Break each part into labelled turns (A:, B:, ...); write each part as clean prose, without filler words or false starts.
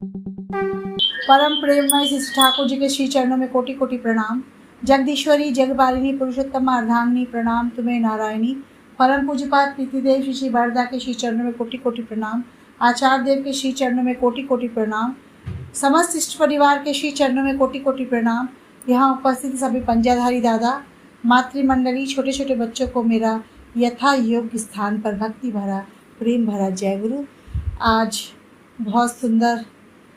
A: परम प्रेममय श्री ठाकुर जी के श्री चरणों में कोटि कोटि प्रणाम। जगदीश्वरी जगपालिनी पुरुषोत्तम अर्धांगिनी प्रणाम तुम्हें नारायणी। परम पूज्यपाद प्रीतिदेव श्री श्री वरदा के श्री चरणों में कोटि कोटि प्रणाम। आचार्य देव के श्री चरणों में कोटि कोटि प्रणाम। समस्त इष्ट परिवार के श्री चरणों में कोटि कोटि प्रणाम। यहाँ उपस्थित सभी पंजाधारी दादा, मातृमंडली, छोटे छोटे बच्चों को मेरा यथा योग्य स्थान पर भक्ति भरा प्रेम भरा जय गुरु। आज बहुत सुंदर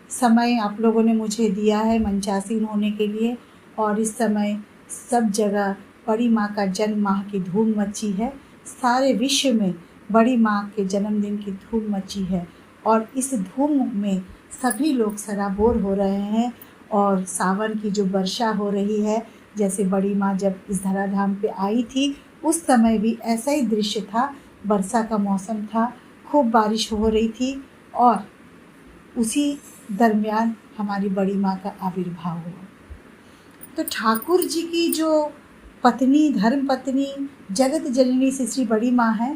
A: समय आप लोगों ने मुझे दिया है मंचासीन होने के लिए, और इस समय सब जगह बड़ी माँ का जन्म माह की धूम मची है। सारे विश्व में बड़ी माँ के जन्मदिन की धूम मची है और इस धूम में सभी लोग सराबोर हो रहे हैं। और सावन की जो वर्षा हो रही है, जैसे बड़ी माँ जब इस धराधाम पे आई थी उस समय भी ऐसा ही दृश्य था। वर्षा का मौसम था, खूब बारिश हो रही थी और उसी दरमियान हमारी बड़ी माँ का आविर्भाव हुआ। तो ठाकुर जी की जो पत्नी, धर्म पत्नी, जगत जननी श्री बड़ी माँ है,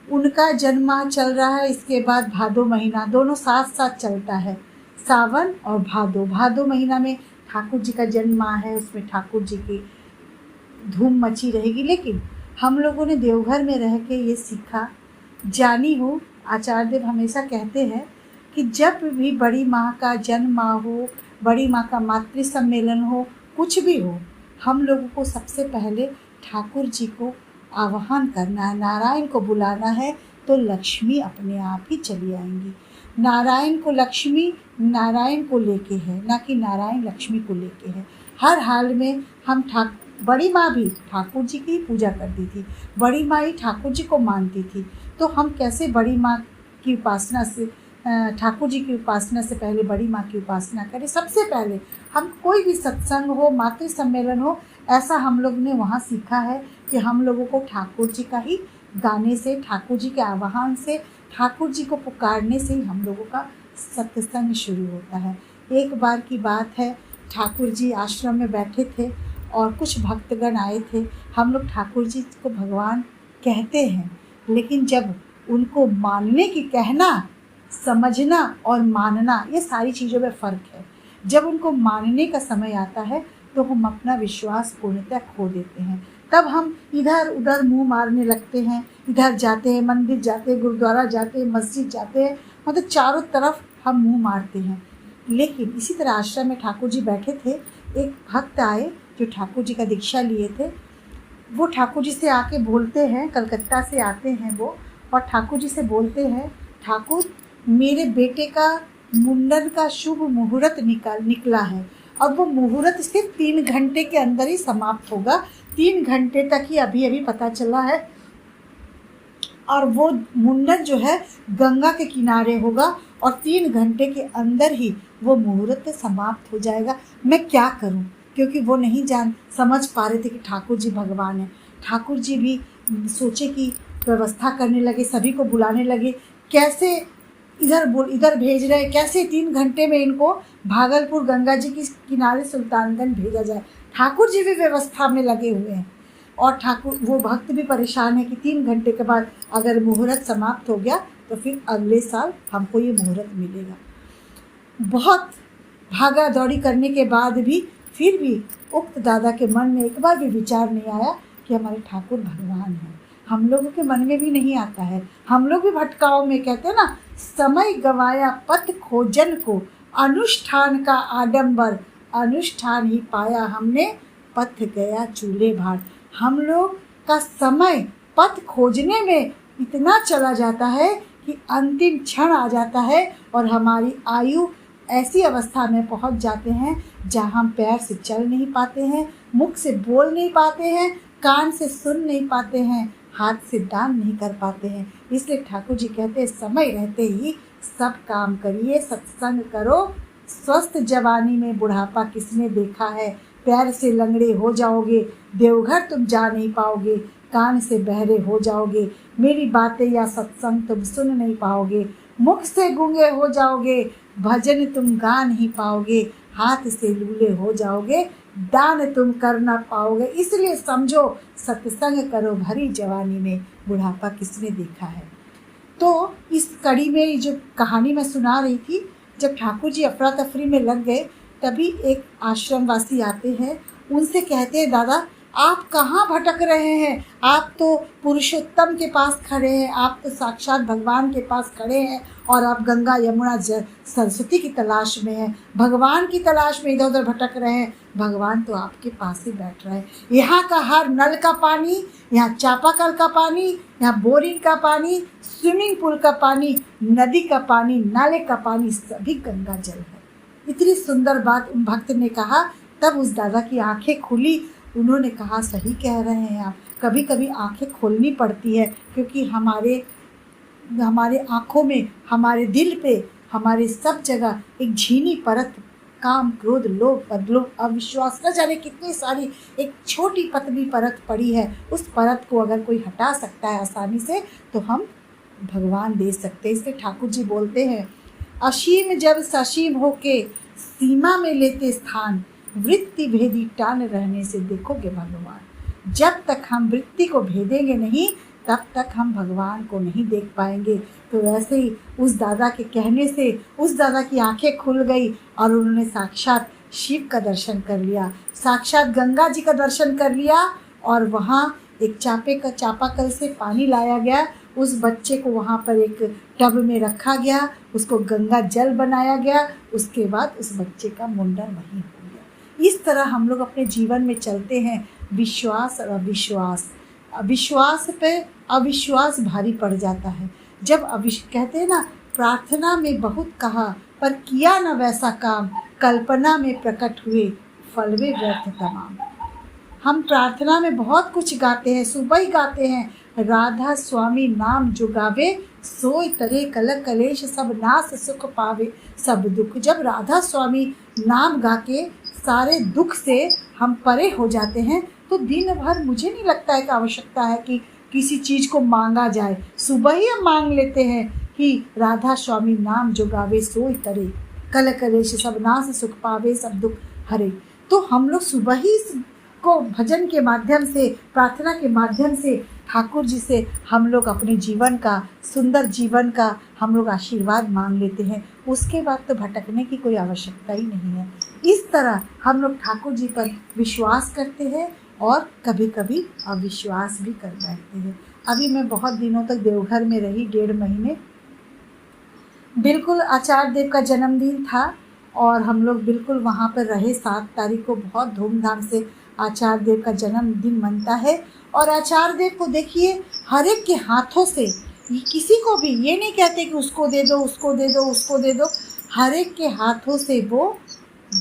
A: उनका जन्म चल रहा है। इसके बाद भादो महीना, दोनों साथ साथ चलता है, सावन और भादो। भादो महीना में ठाकुर जी का जन्म है, उसमें ठाकुर जी की धूम मची रहेगी। लेकिन हम लोगों ने देवघर में रह के ये सीखा, जानी हूँ, आचार्य देव हमेशा कहते हैं कि जब भी बड़ी माँ का जन्म हो, बड़ी माँ का मातृ सम्मेलन हो, कुछ भी हो, हम लोगों को सबसे पहले ठाकुर जी को आह्वान करना है, नारायण को बुलाना है, तो लक्ष्मी अपने आप ही चली आएंगी। नारायण को लक्ष्मी नारायण को लेके है, ना कि नारायण लक्ष्मी को लेके है। हर हाल में हम बड़ी माँ भी ठाकुर जी की पूजा करती थी, बड़ी माँ ही ठाकुर जी को मानती थी। तो हम कैसे बड़ी माँ की उपासना से, ठाकुर जी की उपासना से पहले बड़ी माँ की उपासना करें। सबसे पहले हम कोई भी सत्संग हो, मातृ सम्मेलन हो, ऐसा हम लोग ने वहाँ सीखा है कि हम लोगों को ठाकुर जी का ही गाने से, ठाकुर जी के आह्वान से, ठाकुर जी को पुकारने से ही हम लोगों का सत्संग शुरू होता है। एक बार की बात है, ठाकुर जी आश्रम में बैठे थे और कुछ भक्तगण आए थे। हम लोग ठाकुर जी को भगवान कहते हैं, लेकिन जब उनको मानने की, कहना, समझना और मानना, ये सारी चीज़ों में फ़र्क है। जब उनको मानने का समय आता है तो हम अपना विश्वास पूर्णतः खो देते हैं। तब हम इधर उधर मुंह मारने लगते हैं, इधर जाते हैं, मंदिर जाते हैं, गुरुद्वारा जाते हैं, मस्जिद जाते हैं, मतलब चारों तरफ हम मुंह मारते हैं। लेकिन इसी तरह आश्रम में ठाकुर जी बैठे थे। एक भक्त आए जो ठाकुर जी का दीक्षा लिए थे। वो ठाकुर जी से आके बोलते हैं, कलकत्ता से आते हैं वो, और ठाकुर जी से बोलते हैं, ठाकुर मेरे बेटे का मुंडन का शुभ मुहूर्त निकला है। अब वो मुहूर्त सिर्फ 3 घंटे के अंदर ही समाप्त होगा। 3 घंटे तक ही अभी पता चला है, और वो मुंडन जो है गंगा के किनारे होगा और 3 घंटे के अंदर ही वो मुहूर्त समाप्त हो जाएगा। मैं क्या करूं? क्योंकि वो नहीं समझ पा रहे थे कि ठाकुर जी भगवान हैं। ठाकुर जी भी सोचे कि व्यवस्था करने लगे, सभी को बुलाने लगे, कैसे इधर भेज रहे, कैसे 3 घंटे में इनको भागलपुर गंगा जी की किनारे सुल्तानगंज भेजा जाए। ठाकुर जी भी व्यवस्था में लगे हुए हैं और ठाकुर, वो भक्त भी परेशान है कि 3 घंटे के बाद अगर मुहूर्त समाप्त हो गया तो फिर अगले साल हमको ये मुहूर्त मिलेगा। बहुत भागा दौड़ी करने के बाद भी फिर भी उक्त दादा के मन में एक बार भी विचार नहीं आया कि हमारे ठाकुर भगवान हैं। हम लोगों के मन में भी नहीं आता है। हम लोग भी भटकाव में, कहते हैं ना, समय गवाया पथ खोजन को, अनुष्ठान का आडंबर अनुष्ठान ही पाया हमने, पथ गया चूल्हे भार। हम लोग का समय पथ खोजने में इतना चला जाता है कि अंतिम क्षण आ जाता है और हमारी आयु ऐसी अवस्था में पहुंच जाते हैं जहां हम पैर से चल नहीं पाते हैं, मुख से बोल नहीं पाते हैं, कान से सुन नहीं पाते हैं, हाथ से दान नहीं कर पाते हैं। इसलिए ठाकुर जी कहते हैं, समय रहते ही सब काम करिए, सत्संग करो। स्वस्थ जवानी में बुढ़ापा किसने देखा है? पैर से लंगड़े हो जाओगे, देवघर तुम जा नहीं पाओगे, कान से बहरे हो जाओगे, मेरी बातें या सत्संग तुम सुन नहीं पाओगे, मुख से गूंगे हो जाओगे, भजन तुम गा नहीं पाओगे, हाथ से लूले हो जाओगे, दान तुम कर ना पाओगे। इसलिए समझो, सत्संग करो भरी जवानी में, बुढ़ापा किसने देखा है। तो इस कड़ी में जो कहानी मैं सुना रही थी, जब ठाकुर जी अफरा तफरी में लग गए, तभी एक आश्रमवासी आते हैं, उनसे कहते हैं, दादा आप कहाँ भटक रहे हैं? आप तो पुरुषोत्तम के पास खड़े हैं, आप तो साक्षात भगवान के पास खड़े हैं और आप गंगा यमुना सरस्वती की तलाश में हैं, भगवान की तलाश में इधर उधर भटक रहे हैं। भगवान तो आपके पास ही बैठ रहे हैं। यहाँ का हर नल का पानी, यहाँ चापाकल का पानी, यहाँ बोरिंग का पानी, स्विमिंग पूल का पानी, नदी का पानी, नाले का पानी, सभी गंगा जल है। इतनी सुंदर बात उन भक्त ने कहा। तब उस दादा की आंखें खुली। उन्होंने कहा, सही कह रहे हैं आप, कभी कभी आंखें खोलनी पड़ती है, क्योंकि हमारे आँखों में, हमारे दिल पे, हमारे सब जगह एक झीनी परत, काम, क्रोध, लोभ, बदलोभ, अविश्वास, न जाने कितनी सारी एक छोटी पतली परत पड़ी है। उस परत को अगर कोई हटा सकता है आसानी से, तो हम भगवान दे सकते हैं। इसलिए ठाकुर जी बोलते हैं, असीम जब ससीम होके सीमा में लेते स्थान, वृत्ति भेदी टान रहने से देखोगे भगवान। जब तक हम वृत्ति को भेदेंगे नहीं, तब तक हम भगवान को नहीं देख पाएंगे। तो वैसे ही उस दादा के कहने से उस दादा की आंखें खुल गई और उन्होंने साक्षात शिव का दर्शन कर लिया, साक्षात गंगा जी का दर्शन कर लिया। और वहाँ एक चापाकल से पानी लाया गया, उस बच्चे को वहाँ पर एक टब में रखा गया, उसको गंगा जल बनाया गया। उसके बाद उस बच्चे का मुंडन वहीं हो गया। इस तरह हम लोग अपने जीवन में चलते हैं, विश्वास और अविश्वास। विश्वास पे अविश्वास भारी पड़ जाता है। जब कहते हैं ना, प्रार्थना में बहुत कहा पर किया न वैसा काम, कल्पना में प्रकट हुए फल वे व्यर्थ तमाम। हम प्रार्थना में बहुत कुछ गाते हैं, सुबह ही गाते हैं, राधा स्वामी नाम जो गावे, सोई तरे कल कलेश सब नाश सुख पावे सब दुख। जब राधा स्वामी नाम गा के सारे दुख से हम परे हो जाते हैं, तो दिन भर मुझे नहीं लगता है कि आवश्यकता है कि किसी चीज़ को मांगा जाए। सुबह ही हम मांग लेते हैं कि राधा स्वामी नाम जो गावे, सोई तरे कल कलेश सब नाश सुख पावे सब दुख हरे। तो हम लोग सुबह ही को भजन के माध्यम से, प्रार्थना के माध्यम से ठाकुर जी से हम लोग अपने जीवन का, सुंदर जीवन का हम लोग आशीर्वाद मांग लेते हैं। उसके बाद तो भटकने की कोई आवश्यकता ही नहीं है। इस तरह हम लोग ठाकुर जी पर विश्वास करते हैं और कभी कभी अविश्वास भी कर बैठते हैं। अभी मैं बहुत दिनों तक देवघर में रही, 1.5 महीने। बिल्कुल आचार्य देव का जन्मदिन था और हम लोग बिल्कुल वहाँ पर रहे। 7 तारीख को बहुत धूमधाम से आचार्य देव का जन्मदिन मनता है। और आचार्य देव को देखिए, हर एक के हाथों से, किसी को भी ये नहीं कहते कि उसको दे दो, उसको दे दो, उसको दे दो, हर एक के हाथों से वो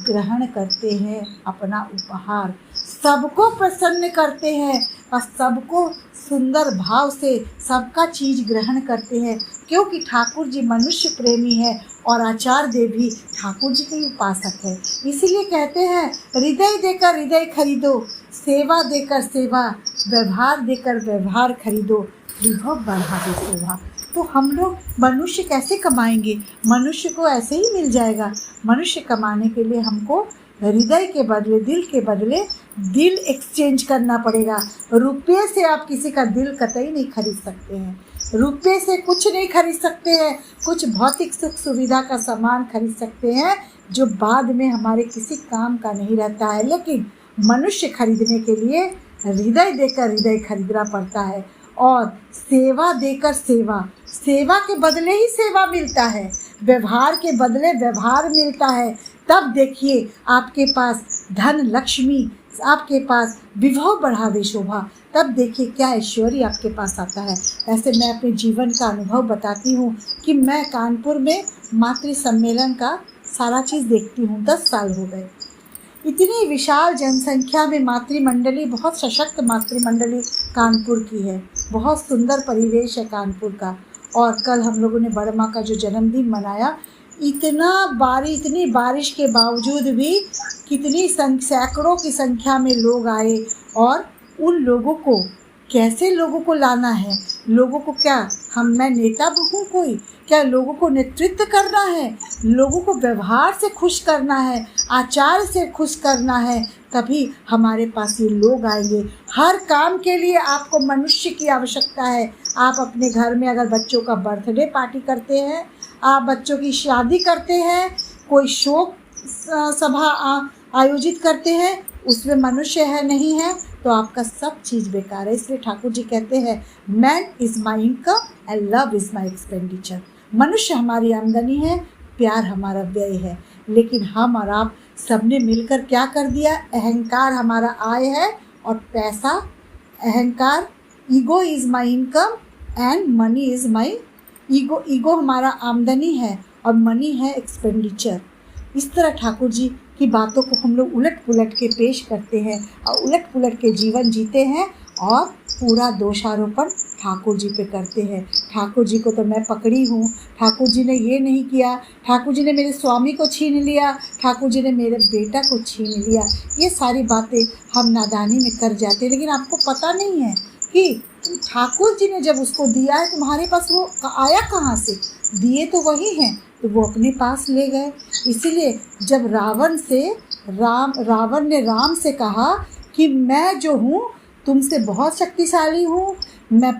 A: ग्रहण करते हैं अपना उपहार, सबको प्रसन्न करते हैं और सबको सुंदर भाव से सबका चीज़ ग्रहण करते हैं। क्योंकि ठाकुर जी मनुष्य प्रेमी है और आचार्य देव भी ठाकुर जी के उपासक है। इसलिए कहते हैं, हृदय देकर हृदय खरीदो, सेवा देकर सेवा, व्यवहार देकर व्यवहार खरीदो, विभव बढ़ा दो शोभा। तो हम लोग मनुष्य कैसे कमाएंगे? मनुष्य को ऐसे ही मिल जाएगा। मनुष्य कमाने के लिए हमको हृदय के बदले, दिल के बदले दिल एक्सचेंज करना पड़ेगा। रुपये से आप किसी का दिल कतई नहीं खरीद सकते हैं। रुपये से कुछ नहीं खरीद सकते हैं। कुछ भौतिक सुख सुविधा का सामान खरीद सकते हैं जो बाद में हमारे किसी काम का नहीं रहता है, लेकिन मनुष्य खरीदने के लिए हृदय देकर हृदय खरीदना पड़ता है। और सेवा देकर सेवा, सेवा के बदले ही सेवा मिलता है, व्यवहार के बदले व्यवहार मिलता है। तब देखिए आपके पास धन लक्ष्मी, आपके पास विभव बढ़ावे शोभा, तब देखिए क्या ऐश्वर्य आपके पास आता है। ऐसे मैं अपने जीवन का अनुभव बताती हूँ कि मैं कानपुर में मातृ सम्मेलन का सारा चीज़ देखती हूँ। 10 साल हो गए। इतनी विशाल जनसंख्या में मातृमंडली, बहुत सशक्त मातृमंडली कानपुर की है। बहुत सुंदर परिवेश है कानपुर का। और कल हम लोगों ने बड़ माँ का जो जन्मदिन मनाया, इतनी बारिश के बावजूद भी कितनी सैकड़ों की संख्या में लोग आए। और उन लोगों को कैसे लोगों को लाना है, लोगों को क्या मैं नेता हूँ कोई, क्या लोगों को नेतृत्व करना है, लोगों को व्यवहार से खुश करना है, आचार से खुश करना है, तभी हमारे पास ये लोग आएंगे। हर काम के लिए आपको मनुष्य की आवश्यकता है। आप अपने घर में अगर बच्चों का बर्थडे पार्टी करते हैं, आप बच्चों की शादी करते हैं, कोई शोक सभा आयोजित करते हैं, उसमें मनुष्य है नहीं है तो आपका सब चीज़ बेकार है। इसलिए ठाकुर जी कहते हैं man is my income and love is my expenditure. मनुष्य हमारी आमदनी है, प्यार हमारा व्यय है। लेकिन हम और आप सबने मिलकर क्या कर दिया, अहंकार हमारा आय है और पैसा अहंकार, ego is my income and money is my ego हमारा आमदनी है और मनी है एक्सपेंडिचर। इस तरह ठाकुर जी की बातों को हम लोग उलट पुलट के पेश करते हैं और उलट पुलट के जीवन जीते हैं और पूरा दोषारोपण ठाकुर जी पे करते हैं। ठाकुर जी को तो मैं पकड़ी हूँ, ठाकुर जी ने ये नहीं किया, ठाकुर जी ने मेरे स्वामी को छीन लिया, ठाकुर जी ने मेरे बेटा को छीन लिया। ये सारी बातें हम नादानी में कर जाते हैं। लेकिन आपको पता नहीं है कि ठाकुर जी ने जब उसको दिया है तुम्हारे पास, वो आया कहाँ से, दिए तो वही हैं, तो वो अपने पास ले गए। इसीलिए जब रावण ने राम से कहा कि मैं जो हूँ तुमसे बहुत शक्तिशाली हूँ, मैं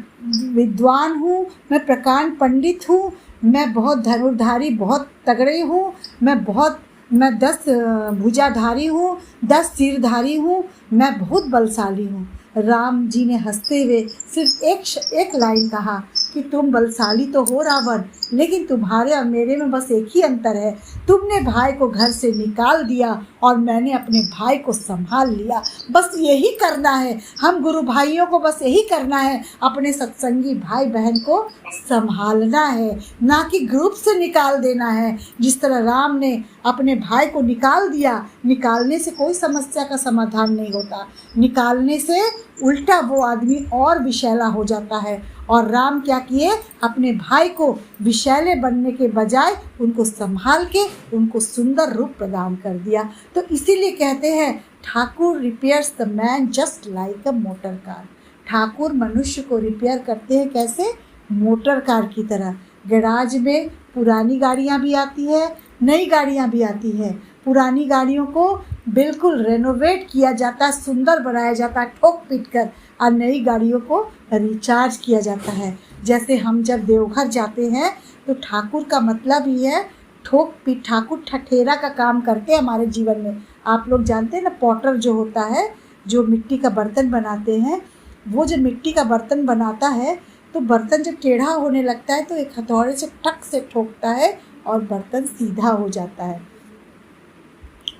A: विद्वान हूँ, मैं प्रकांड पंडित हूँ, मैं बहुत धनुर्धारी, बहुत तगड़े हूँ, मैं 10 भुजाधारी हूँ, 10 सिरधारी हूँ, मैं बहुत बलशाली हूँ। राम जी ने हंसते हुए सिर्फ एक लाइन कहा कि तुम बलशाली तो हो रावण, लेकिन तुम्हारे और मेरे में बस एक ही अंतर है, तुमने भाई को घर से निकाल दिया और मैंने अपने भाई को संभाल लिया। बस यही करना है, हम गुरु भाइयों को बस यही करना है, अपने सत्संगी भाई बहन को संभालना है, ना कि ग्रुप से निकाल देना है। जिस तरह राम ने अपने भाई को निकाल दिया, निकालने से कोई समस्या का समाधान नहीं होता, निकालने से उल्टा वो आदमी और विषैला हो जाता है। और राम क्या किए, अपने भाई को विषैले बनने के बजाय उनको संभाल के उनको सुंदर रूप प्रदान कर दिया। तो इसीलिए कहते हैं Thakur repairs the man just like a motor car. Thakur मनुष्य को रिपेयर करते हैं कैसे, मोटर कार की तरह। गैराज में पुरानी गाड़ियाँ भी आती है, नई गाड़ियाँ भी आती है। पुरानी गाड़ियों को बिल्कुल रेनोवेट किया जाता है, सुंदर बनाया जाता है ठोक पीट कर, और नई गाड़ियों को रिचार्ज किया जाता है। जैसे हम जब देवघर जाते हैं तो ठाकुर का मतलब ही है ठोक पीट, ठाकुर ठठेरा का काम करते हैं हमारे जीवन में। आप लोग जानते हैं ना, पॉटर जो होता है, जो मिट्टी का बर्तन बनाते हैं, वो जब मिट्टी का बर्तन बनाता है तो बर्तन जब टेढ़ा होने लगता है तो एक हथौड़े से ठक से ठोकता है और बर्तन सीधा हो जाता है।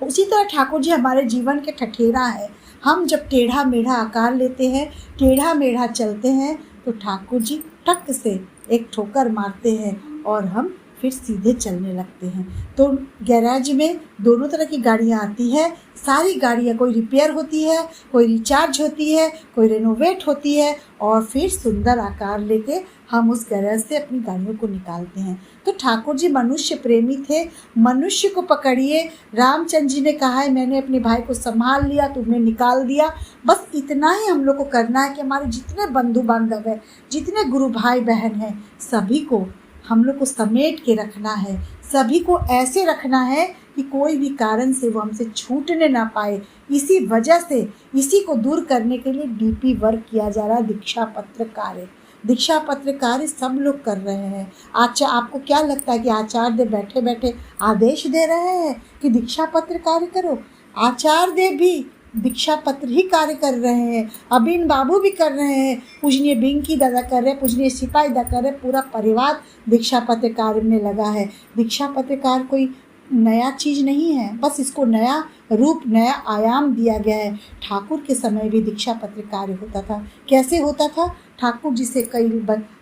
A: उसी तरह ठाकुर जी हमारे जीवन के ठठेरा है। हम जब टेढ़ा मेढ़ा आकार लेते हैं, टेढ़ा मेढ़ा चलते हैं, तो ठाकुर जी टक से एक ठोकर मारते हैं और हम फिर सीधे चलने लगते हैं। तो गैराज में दोनों तरह की गाड़ियाँ आती है, सारी गाड़ियाँ, कोई रिपेयर होती है, कोई रिचार्ज होती है, कोई रेनोवेट होती है, और फिर सुंदर आकार लेके हम उस गैराज से अपनी गाड़ियों को निकालते हैं। तो ठाकुर जी मनुष्य प्रेमी थे, मनुष्य को पकड़िए। रामचंद्र जी ने कहा है मैंने अपने भाई को संभाल लिया, तुमने निकाल दिया। बस इतना ही हम लोग को करना है कि हमारे जितने बंधु बांधव हैं, जितने गुरु भाई बहन हैं, सभी को हम लोग को समेट के रखना है, सभी को ऐसे रखना है कि कोई भी कारण से वो हमसे छूटने ना पाए। इसी वजह से इसी को दूर करने के लिए डीपी वर्क किया जा रहा है, दीक्षा पत्र कार्य। दीक्षा पत्र कार्य सब लोग कर रहे हैं। आपको क्या लगता है कि आचार्य बैठे बैठे आदेश दे रहे हैं कि दीक्षा पत्र कार्य करो? आचार्य भी दीक्षा पत्र ही कार्य कर रहे हैं, अबिन बाबू भी कर रहे हैं, पूजनीय बिंकी दादा कर रहे हैं, पूजनीय सिपाही दादा कर रहे हैं, पूरा परिवार दीक्षा पत्र कार्य में लगा है। दीक्षा पत्र कार्य कोई नया चीज़ नहीं है, बस इसको नया रूप, नया आयाम दिया गया है। ठाकुर के समय भी दीक्षा पत्र कार्य होता था। कैसे होता था? ठाकुर जी से कई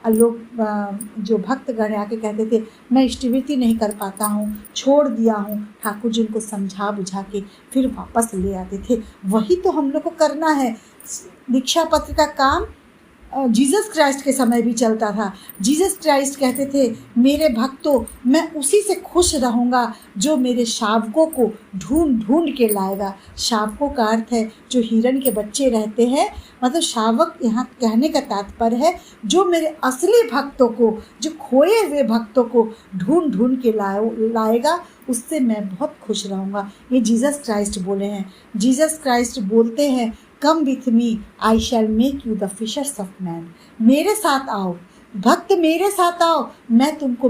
A: लोग जो भक्तगण आके कहते थे मैं इष्टवृत्ति नहीं कर पाता हूँ, छोड़ दिया हूँ, ठाकुर जी उनको समझा बुझा के फिर वापस ले आते थे। वही तो हम लोग को करना है। दीक्षा पत्र का काम जीसस क्राइस्ट के समय भी चलता था। जीसस क्राइस्ट कहते थे मेरे भक्तों, मैं उसी से खुश रहूँगा जो मेरे शावकों को ढूंढ ढूंढ के लाएगा। शावकों का अर्थ है जो हिरण के बच्चे रहते हैं, मतलब शावक यहाँ कहने का तात्पर्य है जो मेरे असली भक्तों को, जो खोए हुए भक्तों को ढूंढ ढूंढ के लाएगा, उससे मैं बहुत खुश रहूँगा। ये जीसस क्राइस्ट बोले हैं। जीसस क्राइस्ट बोलते हैं come with me I shall make you the fishers of man. मेरे साथ आओ भक्त, मेरे साथ आओ, मैं तुमको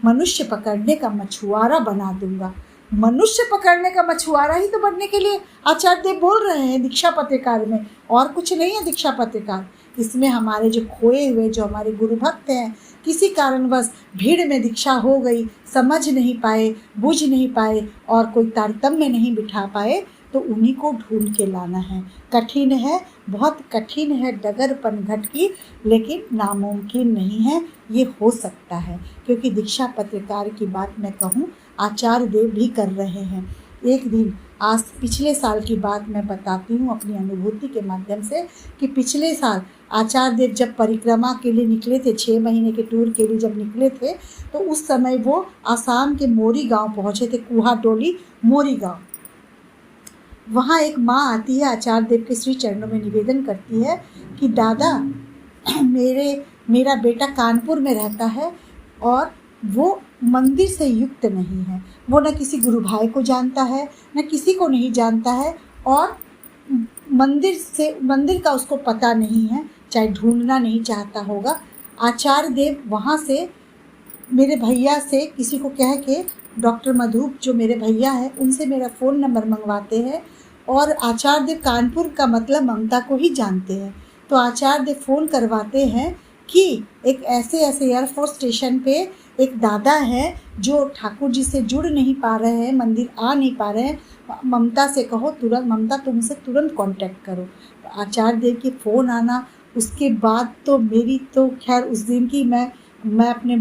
A: मनुष्य पकड़ने का मछुआरा बना दूंगा। मनुष्य पकड़ने का मछुआरा ही तो बनने के लिए आचार्य देव बोल रहे हैं दीक्षा पत्रिकार में, और कुछ नहीं है दीक्षा पत्रिकार। इसमें हमारे जो खोए हुए, जो हमारे गुरु भक्त हैं, किसी कारणवश भीड़ में दीक्षा हो गई, समझ नहीं पाए, बुझ नहीं पाए और कोई तारतम्य नहीं बिठा पाए, तो उन्हीं को ढूंढ के लाना है। कठिन है, बहुत कठिन है डगर पनघट की, लेकिन नामुमकिन नहीं है, ये हो सकता है। क्योंकि दीक्षा पत्रिकार की बात मैं कहूँ, आचार्य देव भी कर रहे हैं। एक दिन, आज पिछले साल की बात मैं बताती हूँ अपनी अनुभूति के माध्यम से, कि पिछले साल आचार्य देव जब परिक्रमा के लिए निकले थे, 6 महीने के टूर के लिए जब निकले थे, तो उस समय वो आसाम के मोरी गांव पहुँचे थे, कुहा टोली मोरी गांव। वहाँ एक माँ आती है, आचार्य देव के श्री चरणों में निवेदन करती है कि दादा, मेरा बेटा कानपुर में रहता है और वो मंदिर से युक्त नहीं है। वो न किसी गुरु भाई को जानता है, न किसी को नहीं जानता है, और मंदिर का उसको पता नहीं है, चाहे ढूंढना नहीं चाहता होगा। आचार्य देव वहाँ से मेरे भैया से किसी को कह के, डॉक्टर मधुप जो मेरे भैया हैं, उनसे मेरा फ़ोन नंबर मंगवाते हैं। और आचार्य देव कानपुर का मतलब ममता को ही जानते हैं, तो आचार्य देव फ़ोन करवाते हैं कि एक ऐसे एयरफोर्स स्टेशन पे एक दादा हैं जो ठाकुर जी से जुड़ नहीं पा रहे हैं, मंदिर आ नहीं पा रहे हैं, ममता से कहो तुरंत, ममता तुमसे तुरंत कांटेक्ट करो। आचार्य देव के फ़ोन आना, उसके बाद तो मेरी तो खैर उस दिन की मैं अपने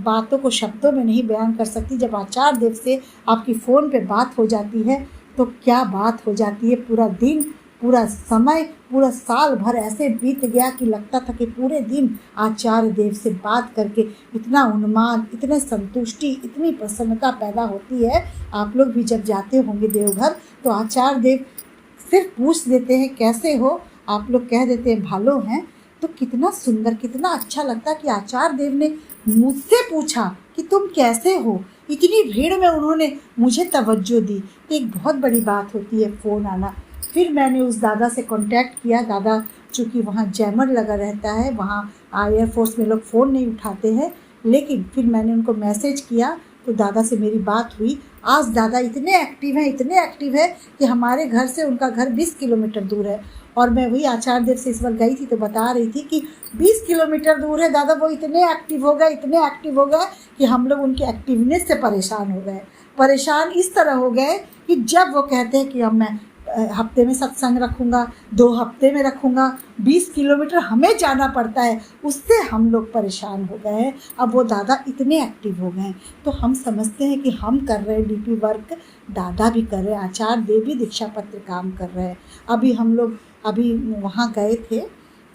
A: बातों को शब्दों में नहीं बयान कर सकती। जब आचार्य देव से आपकी फ़ोन पे बात हो जाती है तो क्या बात हो जाती है। पूरा दिन, पूरा समय, पूरा साल भर ऐसे बीत गया कि लगता था कि पूरे दिन आचार्य देव से बात करके इतना उन्माद, इतने संतुष्टि, इतनी प्रसन्नता पैदा होती है। आप लोग भी जब जाते होंगे देवघर तो आचार्य देव सिर्फ पूछ देते हैं कैसे हो, आप लोग कह देते हैं भालो हैं, तो कितना सुंदर, कितना अच्छा लगता कि आचार्य देव ने मुझसे पूछा कि तुम कैसे हो। इतनी भीड़ में उन्होंने मुझे तवज्जो दी। एक बहुत बड़ी बात होती है फ़ोन आना। फिर मैंने उस दादा से कांटेक्ट किया। दादा चूँकि वहाँ जैमर लगा रहता है, वहाँ एयरफोर्स में लोग फ़ोन नहीं उठाते हैं, लेकिन फिर मैंने उनको मैसेज किया तो दादा से मेरी बात हुई। आज दादा इतने एक्टिव है कि हमारे घर से उनका घर 20 किलोमीटर दूर है। और मैं वही आचार्य देव से इस बार गई थी तो बता रही थी कि 20 किलोमीटर दूर है दादा, वो इतने एक्टिव हो गए कि हम लोग उनके एक्टिवनेस से परेशान हो गए। परेशान इस तरह हो गए कि जब वो कहते हैं कि अब मैं हफ्ते में सत्संग रखूँगा, 2 हफ्ते में रखूँगा, 20 किलोमीटर हमें जाना पड़ता है, उससे हम लोग परेशान हो गए हैं। अब वो दादा इतने एक्टिव हो गए हैं, तो हम समझते हैं कि हम कर रहे हैं डीपी वर्क, दादा भी कर रहे हैं, आचार्य देव भी दीक्षा पत्र काम कर रहे हैं। अभी हम लोग वहाँ गए थे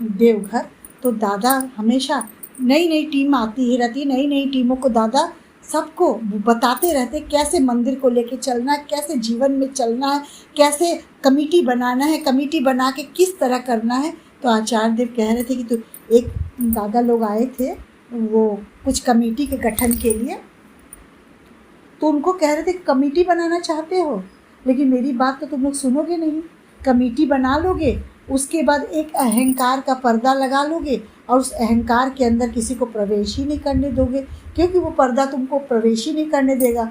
A: देवघर, तो दादा हमेशा नई टीम आती ही रहती, नई टीमों को दादा सबको बताते रहते कैसे मंदिर को लेके चलना है, कैसे जीवन में चलना है, कैसे कमेटी बनाना है, कमेटी बना के किस तरह करना है। तो आचार्य देव कह रहे थे कि तो एक दादा लोग आए थे वो कुछ कमेटी के गठन के लिए, तो उनको कह रहे थे कमेटी बनाना चाहते हो, लेकिन मेरी बात तो तुम लोग सुनोगे नहीं। कमेटी बना लोगे, उसके बाद एक अहंकार का पर्दा लगा लोगे और उस अहंकार के अंदर किसी को प्रवेश ही नहीं करने दोगे, क्योंकि वो पर्दा तुमको प्रवेश ही नहीं करने देगा।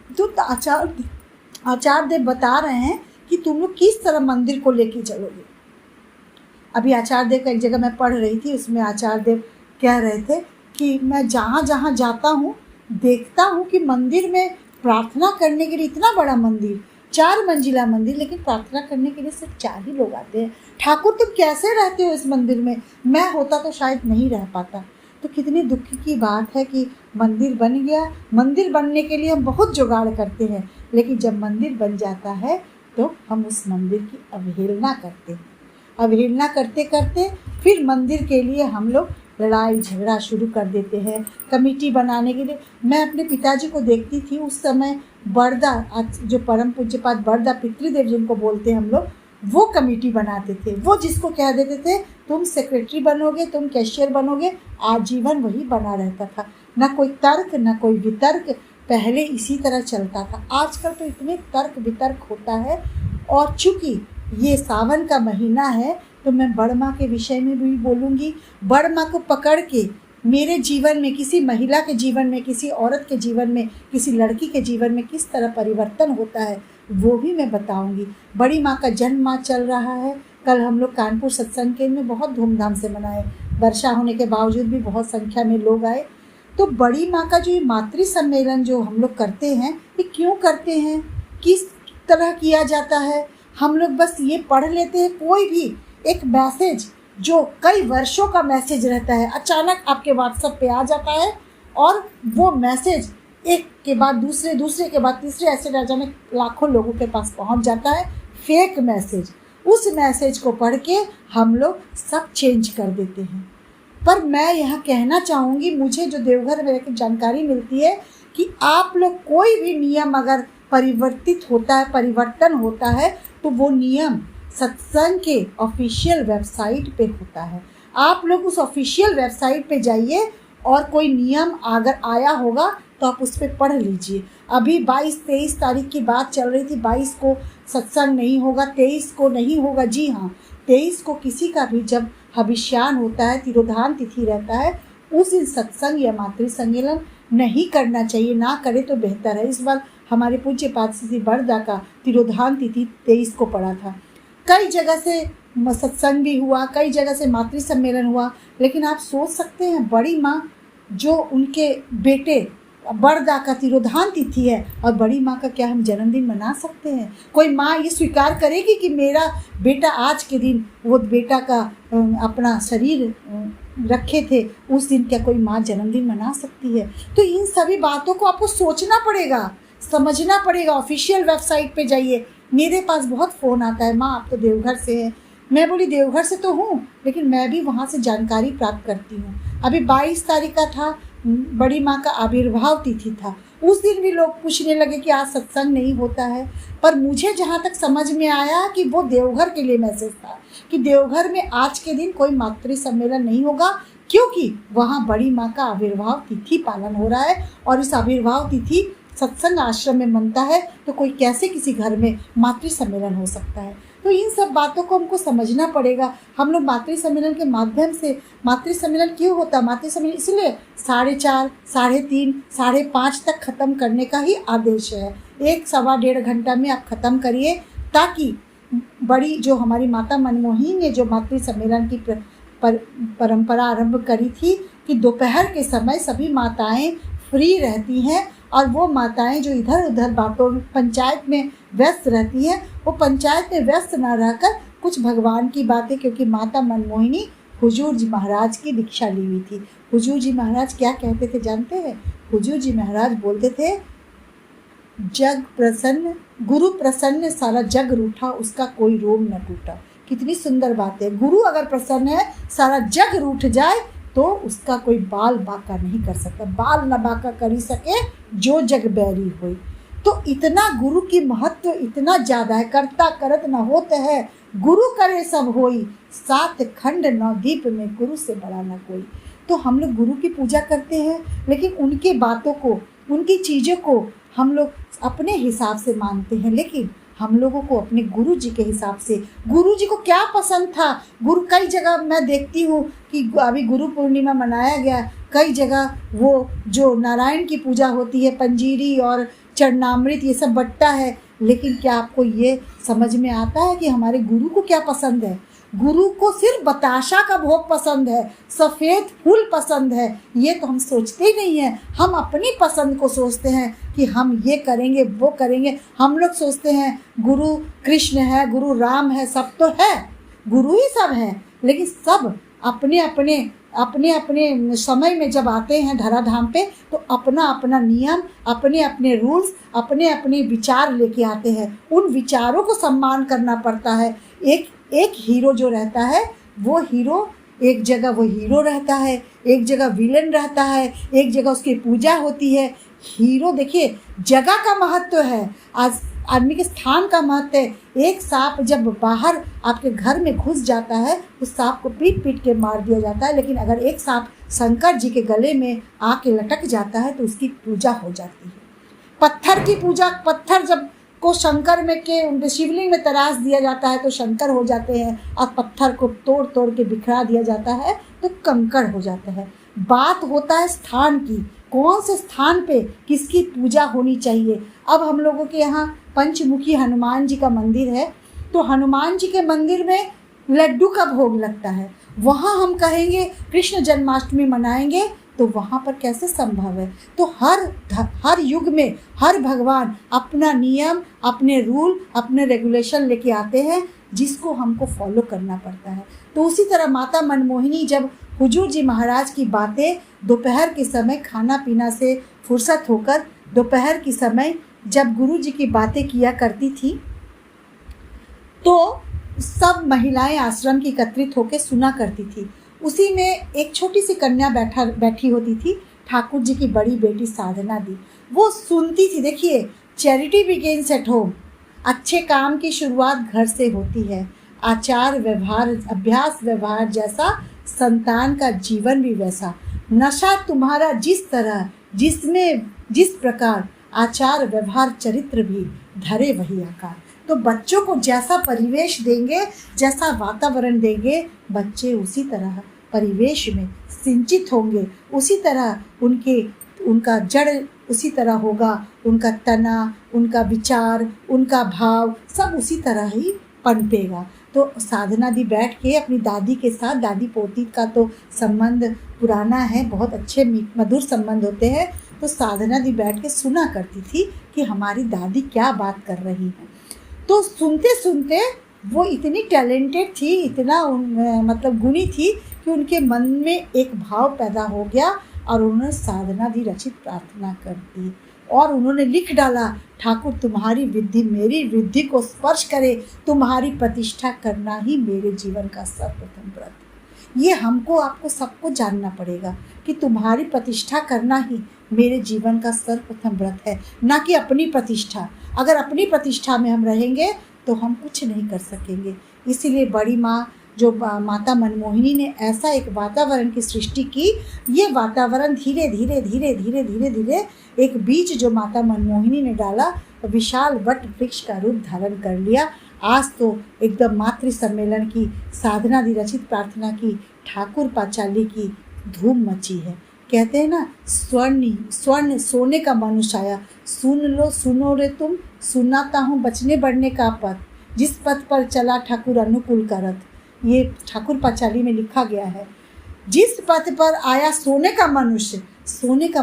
A: तो आचार्य देव बता रहे हैं कि तुम लोग किस तरह मंदिर को लेके चलोगे। अभी आचार्य देव का एक जगह मैं पढ़ रही थी, उसमें आचार्य देव कह रहे थे कि मैं जहाँ जाता हूँ देखता हूँ कि मंदिर में प्रार्थना करने के लिए, इतना बड़ा मंदिर, 4 मंजिला मंदिर, लेकिन प्रार्थना करने के लिए सिर्फ 4 ही लोग आते हैं। ठाकुर तुम कैसे रहते हो इस मंदिर में, मैं होता तो शायद नहीं रह पाता। तो कितनी दुख की बात है कि मंदिर बन गया, मंदिर बनने के लिए हम बहुत जुगाड़ करते हैं, लेकिन जब मंदिर बन जाता है तो हम उस मंदिर की अवहेलना करते हैं। अवहेलना करते करते फिर मंदिर के लिए हम लोग लड़ाई झगड़ा शुरू कर देते हैं कमेटी बनाने के लिए। मैं अपने पिताजी को देखती थी उस समय, बड़दा, जो परम पूज्यपाद बड़दा पितृदेव जिनको बोलते हैं हम लोग, वो कमेटी बनाते थे। वो जिसको कह देते थे तुम सेक्रेटरी बनोगे, तुम कैशियर बनोगे, आजीवन वही बना रहता था। ना कोई तर्क, ना कोई वितर्क, पहले इसी तरह चलता था। आजकल तो इतने तर्क वितर्क होता है। और चूँकि ये सावन का महीना है तो मैं बड़ माँ के विषय में भी बोलूँगी। बड़ माँ को पकड़ के मेरे जीवन में, किसी महिला के जीवन में, किसी औरत के जीवन में, किसी लड़की के जीवन में किस तरह परिवर्तन होता है वो भी मैं बताऊंगी। बड़ी माँ का जन्म माह चल रहा है। कल हम लोग कानपुर सत्संग केंद्र में बहुत धूमधाम से मनाए। वर्षा होने के बावजूद भी बहुत संख्या में लोग आए। तो बड़ी माँ का जो ये मातृ सम्मेलन जो हम लोग करते हैं, ये क्यों करते हैं, किस तरह किया जाता है? हम लोग बस ये पढ़ लेते हैं, कोई भी एक मैसेज जो कई वर्षों का मैसेज रहता है अचानक आपके व्हाट्सएप पे आ जाता है और वो मैसेज एक के बाद दूसरे, दूसरे के बाद तीसरे, ऐसे न जाने लाखों लोगों के पास पहुंच जाता है फेक मैसेज। उस मैसेज को पढ़ के हम लोग सब चेंज कर देते हैं। पर मैं यहाँ कहना चाहूँगी, मुझे जो देवघर में एक जानकारी मिलती है कि आप लोग कोई भी नियम अगर परिवर्तित होता है, परिवर्तन होता है, तो वो नियम सत्संग के ऑफिशियल वेबसाइट पे होता है। आप लोग उस ऑफिशियल वेबसाइट पे जाइए और कोई नियम अगर आया होगा तो आप उस पर पढ़ लीजिए। अभी 22-23 तारीख की बात चल रही थी, 22 को सत्संग नहीं होगा, 23 को नहीं होगा। जी हाँ, 23 को किसी का भी जब हविष्यान होता है, तिरोधान तिथि रहता है, उस दिन सत्संग या मातृ सम्मेलन नहीं करना चाहिए। ना करे तो बेहतर है। इस बार हमारे पूज्य पाद श्री बड़दा का तिरोधान तिथि 23 को पड़ा था। कई जगह से सत्संग भी हुआ, कई जगह से मातृ सम्मेलन हुआ, लेकिन आप सोच सकते हैं बड़ी माँ जो उनके बेटे बड़दा का तिरोधान तिथि है और बड़ी माँ का क्या हम जन्मदिन मना सकते हैं? कोई माँ ये स्वीकार करेगी कि मेरा बेटा आज के दिन वो बेटा का अपना शरीर रखे थे, उस दिन क्या कोई माँ जन्मदिन मना सकती है? तो इन सभी बातों को आपको सोचना पड़ेगा, समझना पड़ेगा। ऑफिशियल वेबसाइट पे जाइए। मेरे पास बहुत फ़ोन आता है, माँ आप तो देवघर से हैं। मैं बोली देवघर से तो हूँ, लेकिन मैं भी वहाँ से जानकारी प्राप्त करती हूँ। अभी 22 तारीख का था, बड़ी माँ का आविर्भाव तिथि था। उस दिन भी लोग पूछने लगे कि आज सत्संग नहीं होता है। पर मुझे जहाँ तक समझ में आया कि वो देवघर के लिए मैसेज था कि देवघर में आज के दिन कोई मातृ सम्मेलन नहीं होगा, क्योंकि वहाँ बड़ी माँ का आविर्भाव तिथि पालन हो रहा है और इस आविर्भाव तिथि सत्संग आश्रम में मनता है, तो कोई कैसे किसी घर में मातृ सम्मेलन हो सकता है? तो इन सब बातों को हमको समझना पड़ेगा। हम लोग मातृ सम्मेलन के माध्यम से, मातृ सम्मेलन क्यों होता है? मातृ सम्मेलन इसलिए 4:30, 3:30, 5:30 तक ख़त्म करने का ही आदेश है। 1 सवा डेढ़ घंटा में आप ख़त्म करिए, ताकि बड़ी जो हमारी माता मनमोही ने जो मातृ सम्मेलन की परंपरा आरंभ करी थी कि दोपहर के समय सभी माताएं फ्री रहती हैं और वो माताएं जो इधर उधर बातों पंचायत में व्यस्त रहती हैं, वो पंचायत में व्यस्त ना रहकर कुछ भगवान की बातें, क्योंकि माता मनमोहिनी हुजूर जी महाराज की दीक्षा ली हुई थी। हुजूर जी महाराज क्या कहते थे जानते हैं? हुजूर जी महाराज बोलते थे, जग प्रसन्न गुरु प्रसन्न सारा जग रूठा, उसका कोई रोम न टूटा। कितनी सुंदर बात है। गुरु अगर प्रसन्न है, सारा जग रूठ जाए तो उसका कोई बाल बाका नहीं कर सकता। बाल न बाका करी सके जो जग बैरी होई। तो इतना गुरु की महत्व इतना ज़्यादा है। करता करत न होते है, गुरु करे सब होई, 7 खंड 9 दीप में गुरु से बड़ा न कोई। तो हम लोग गुरु की पूजा करते हैं, लेकिन उनकी बातों को, उनकी चीज़ों को हम लोग अपने हिसाब से मानते हैं। लेकिन हम लोगों को अपने गुरु जी के हिसाब से, गुरु जी को क्या पसंद था, गुरु कई जगह मैं देखती हूँ कि अभी गुरु पूर्णिमा मनाया गया, कई जगह वो जो नारायण की पूजा होती है, पंजीरी और चरणामृत ये सब बटता है। लेकिन क्या आपको ये समझ में आता है कि हमारे गुरु को क्या पसंद है? गुरु को सिर्फ बताशा का भोग पसंद है, सफ़ेद फूल पसंद है। ये तो हम सोचते ही नहीं हैं। हम अपनी पसंद को सोचते हैं कि हम ये करेंगे, वो करेंगे। हम लोग सोचते हैं गुरु कृष्ण है, गुरु राम है, सब तो है, गुरु ही सब है। लेकिन सब अपने अपने समय में जब आते हैं धराधाम पे, तो अपना अपना नियम, अपने अपने रूल्स, अपने अपने विचार लेके आते हैं। उन विचारों को सम्मान करना पड़ता है। एक हीरो जो रहता है, वो हीरो एक जगह वो हीरो रहता है, एक जगह विलेन रहता है, एक जगह उसकी पूजा होती है। हीरो देखिए, जगह का महत्व है, आज आदमी के स्थान का महत्व है। एक सांप जब बाहर आपके घर में घुस जाता है, उस सांप को पीट पीट के मार दिया जाता है। लेकिन अगर एक सांप शंकर जी के गले में आके लटक जाता है तो उसकी पूजा हो जाती है। पत्थर की पूजा, पत्थर जब को शंकर में के शिवलिंग में तराश दिया जाता है तो शंकर हो जाते हैं, और पत्थर को तोड़ तोड़ के बिखरा दिया जाता है तो कंकड़ हो जाता है। बात होता है स्थान की, कौन से स्थान पे किसकी पूजा होनी चाहिए। अब हम लोगों के यहाँ पंचमुखी हनुमान जी का मंदिर है, तो हनुमान जी के मंदिर में लड्डू का भोग लगता है, वहाँ हम कहेंगे कृष्ण जन्माष्टमी मनाएंगे, तो वहाँ पर कैसे संभव है। तो हर युग में हर भगवान अपना नियम, अपने रूल, अपने रेगुलेशन लेके आते हैं, जिसको हमको फॉलो करना पड़ता है। तो उसी तरह माता मनमोहिनी जब हुजूर जी महाराज की बातें दोपहर के समय खाना पीना से फुर्सत होकर दोपहर के समय जब गुरु जी की बातें किया करती थी, तो सब महिलाएं आश्रम की एकत्रित होकर सुना करती थी। उसी में एक छोटी सी कन्या बैठी होती थी, ठाकुर जी की बड़ी बेटी साधना दी। वो सुनती थी। देखिए, चैरिटी बिगिंस एट होम। अच्छे काम की शुरुआत घर से होती है। आचार व्यवहार, अभ्यास व्यवहार जैसा संतान का जीवन भी वैसा। नशा तुम्हारा जिस तरह, जिसमें जिस प्रकार, आचार व्यवहार चरित्र भी धरे वही आकार। तो बच्चों को जैसा परिवेश देंगे, जैसा वातावरण देंगे, बच्चे उसी तरह परिवेश में सिंचित होंगे, उसी तरह उनका जड़ उसी तरह होगा, उनका तना, उनका विचार, उनका भाव सब उसी तरह ही पनपेगा। तो साधना दी बैठ के अपनी दादी के साथ, दादी पोती का तो संबंध पुराना है, बहुत अच्छे मधुर संबंध होते हैं, तो साधना दी बैठ के सुना करती थी कि हमारी दादी क्या बात कर रही है। तो सुनते सुनते वो इतनी टैलेंटेड थी, इतना मतलब गुणी थी कि उनके मन में एक भाव पैदा हो गया और उन्होंने साधना दी रचित प्रार्थना कर दी और उन्होंने लिख डाला, ठाकुर तुम्हारी विद्धि मेरी विद्धि को स्पर्श करे, तुम्हारी प्रतिष्ठा करना ही मेरे जीवन का सर्वप्रथम व्रत। ये हमको आपको सबको जानना पड़ेगा कि तुम्हारी प्रतिष्ठा करना ही मेरे जीवन का सर्वप्रथम व्रत है, ना कि अपनी प्रतिष्ठा। अगर अपनी प्रतिष्ठा में हम रहेंगे तो हम कुछ नहीं कर सकेंगे। इसीलिए बड़ी माँ जो माता मनमोहिनी ने ऐसा एक वातावरण की सृष्टि की, ये वातावरण धीरे धीरे धीरे धीरे धीरे धीरे एक बीज जो माता मनमोहिनी ने डाला, विशाल वट वृक्ष का रूप धारण कर लिया। आज तो एकदम मातृ सम्मेलन की, साधना दी रचित प्रार्थना की, ठाकुर पांचाली की धूम मची है। कहते हैं ना, स्वर्ण सोने का मनुष्य आया, सुन लो सुनो रे तुम, सुनाता हूँ बचने बढ़ने का पथ, जिस पथ पर चला ठाकुर अनुकूल करत। ये ठाकुर पांचाली में लिखा गया है। जिस पथ पर आया सोने का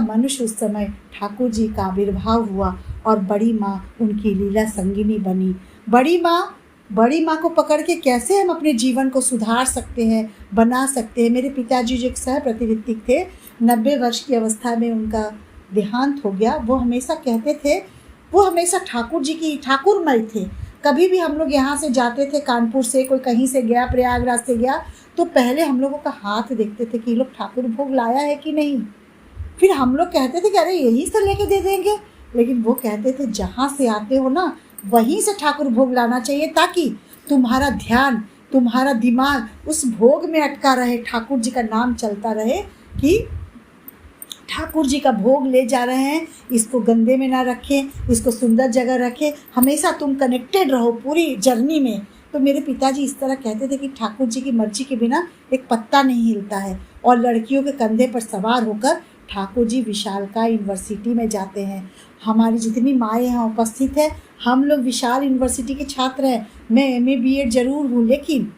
A: मनुष्य उस समय ठाकुर जी का आविर्भाव हुआ और बड़ी माँ उनकी लीला संगिनी बनी। बड़ी माँ को पकड़ के कैसे हम अपने जीवन को सुधार सकते हैं, बना सकते हैं। मेरे पिताजी जो एक सह प्रतिनिधिक थे, 90 वर्ष की अवस्था में उनका देहांत हो गया। वो हमेशा कहते थे, वो हमेशा ठाकुर जी की ठाकुरमय थे। कभी भी हम लोग यहाँ से जाते थे, कानपुर से कोई कहीं से गया, प्रयागराज से गया, तो पहले हम लोगों का हाथ देखते थे कि ये लोग ठाकुर भोग लाया है कि नहीं। फिर हम लोग कहते थे कि अरे यहीं से लेके दे देंगे, लेकिन वो कहते थे जहाँ से आते हो ना वहीं से ठाकुर भोग लाना चाहिए, ताकि तुम्हारा ध्यान, तुम्हारा दिमाग उस भोग में अटका रहे, ठाकुर जी का नाम चलता रहे कि ठाकुर जी का भोग ले जा रहे हैं, इसको गंदे में ना रखें, इसको सुंदर जगह रखें, हमेशा तुम कनेक्टेड रहो पूरी जर्नी में। तो मेरे पिताजी इस तरह कहते थे कि ठाकुर जी की मर्जी के बिना एक पत्ता नहीं हिलता है। और लड़कियों के कंधे पर सवार होकर ठाकुर जी विशालकाय यूनिवर्सिटी में जाते हैं। हमारी जितनी माएँ यहाँ उपस्थित है, हम लोग विशाल यूनिवर्सिटी के छात्र हैं। मैं MA BEd जरूर हूँ, लेकिन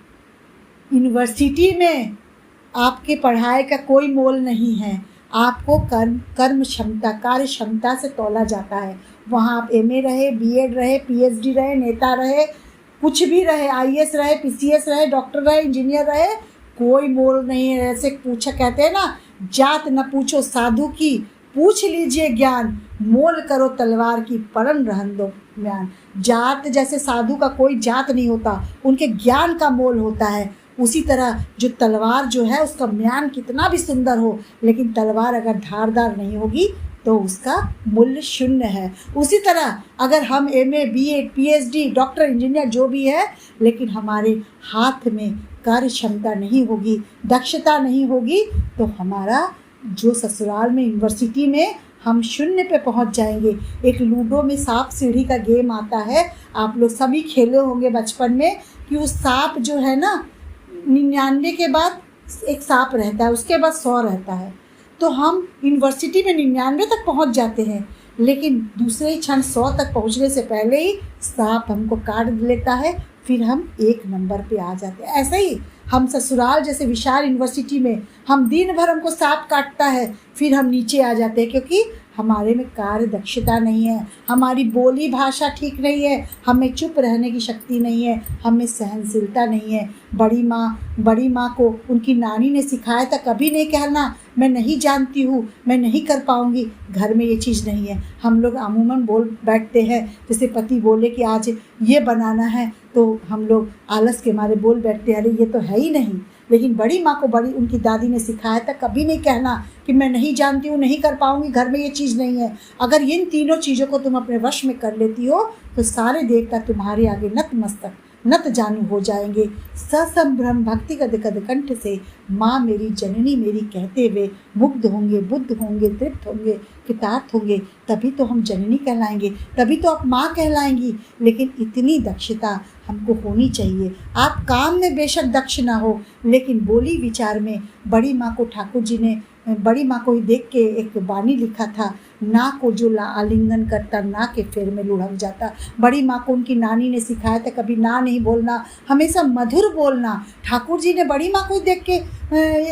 A: यूनिवर्सिटी में आपके पढ़ाई का कोई मोल नहीं है। आपको कर्म क्षमता, कार्य क्षमता से तौला जाता है। वहाँ आप MA रहे, BEd रहे, PhD रहे, नेता रहे, कुछ भी रहे, IAS रहे, PCS रहे, डॉक्टर रहे, इंजीनियर रहे, कोई मोल नहीं है। ऐसे पूछा, कहते हैं ना, जात न पूछो साधु की, पूछ लीजिए ज्ञान, मोल करो तलवार की, परम रहन दो म्यान। जात जैसे साधु का कोई जात नहीं होता, उनके ज्ञान का मोल होता है। उसी तरह जो तलवार जो है उसका म्यान कितना भी सुंदर हो, लेकिन तलवार अगर धारदार नहीं होगी तो उसका मूल्य शून्य है। उसी तरह अगर हम MA BEd PhD doctor engineer जो भी है, लेकिन हमारे हाथ में कार्य क्षमता नहीं होगी, दक्षता नहीं होगी, तो हमारा जो ससुराल में यूनिवर्सिटी में हम शून्य पे पहुंच जाएंगे। एक लूडो में सांप सीढ़ी का गेम आता है, आप लोग सभी खेले होंगे बचपन में, कि उस सांप जो है ना, 99 के बाद एक सांप रहता है, उसके बाद 100 रहता है। तो हम यूनिवर्सिटी में 99 तक पहुंच जाते हैं, लेकिन दूसरे ही क्षण 100 तक पहुंचने से पहले ही सांप हमको काट लेता है, फिर हम 1 नंबर पे आ जाते हैं। ऐसे ही हम ससुराल जैसे विशाल यूनिवर्सिटी में हम दिन भर हमको सांप काटता है, फिर हम नीचे आ जाते हैं, क्योंकि हमारे में कार्य दक्षता नहीं है, हमारी बोली भाषा ठीक नहीं है, हमें चुप रहने की शक्ति नहीं है, हमें सहनशीलता नहीं है। बड़ी माँ को उनकी नानी ने सिखाया था कभी नहीं कहना मैं नहीं जानती हूँ, मैं नहीं कर पाऊँगी। घर में ये चीज़ नहीं है। हम लोग अमूमन बोल बैठते हैं, जैसे पति बोले कि आज ये बनाना है तो हम लोग आलस के मारे बोल बैठते हैं, अरे ये तो है ही नहीं। लेकिन बड़ी माँ को उनकी दादी ने सिखाया था कभी नहीं कहना कि मैं नहीं जानती हूँ, नहीं कर पाऊँगी, घर में ये चीज़ नहीं है। अगर इन तीनों चीज़ों को तुम अपने वश में कर लेती हो तो सारे देवता तुम्हारे आगे नतमस्तक नत जानू हो जाएंगे। ससंभ्रम भक्ति कद कद कंठ से माँ मेरी जननी मेरी कहते हुए मुग्ध होंगे, बुद्ध होंगे, तृप्त होंगे, कृतार्थ होंगे, तभी तो हम जननी कहलाएंगे, तभी तो आप माँ कहलाएंगी। लेकिन इतनी दक्षता हमको होनी चाहिए। आप काम में बेशक दक्ष ना हो, लेकिन बोली विचार में बड़ी माँ को ठाकुर जी ने बड़ी माँ को ही देख के एक वाणी लिखा था, ना को जो आलिंगन करता ना के फेर में लुढ़क जाता। बड़ी माँ को उनकी नानी ने सिखाया था कभी ना नहीं बोलना, हमेशा मधुर बोलना। ठाकुर जी ने बड़ी माँ को ही देख के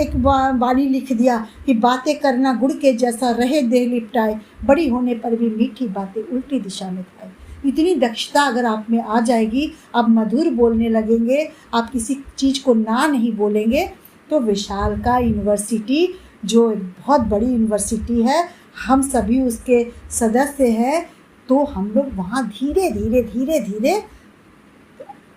A: एक वाणी लिख दिया कि बातें करना गुड़ के जैसा, रहे देह लिपटाए, बड़ी होने पर भी मीठी बातें उल्टी दिशा में खाए। इतनी दक्षता अगर आप में आ जाएगी, आप मधुर बोलने लगेंगे, आप किसी चीज़ को ना नहीं बोलेंगे, तो विशालका यूनिवर्सिटी जो एक बहुत बड़ी यूनिवर्सिटी है, हम सभी उसके सदस्य हैं, तो हम लोग वहाँ धीरे धीरे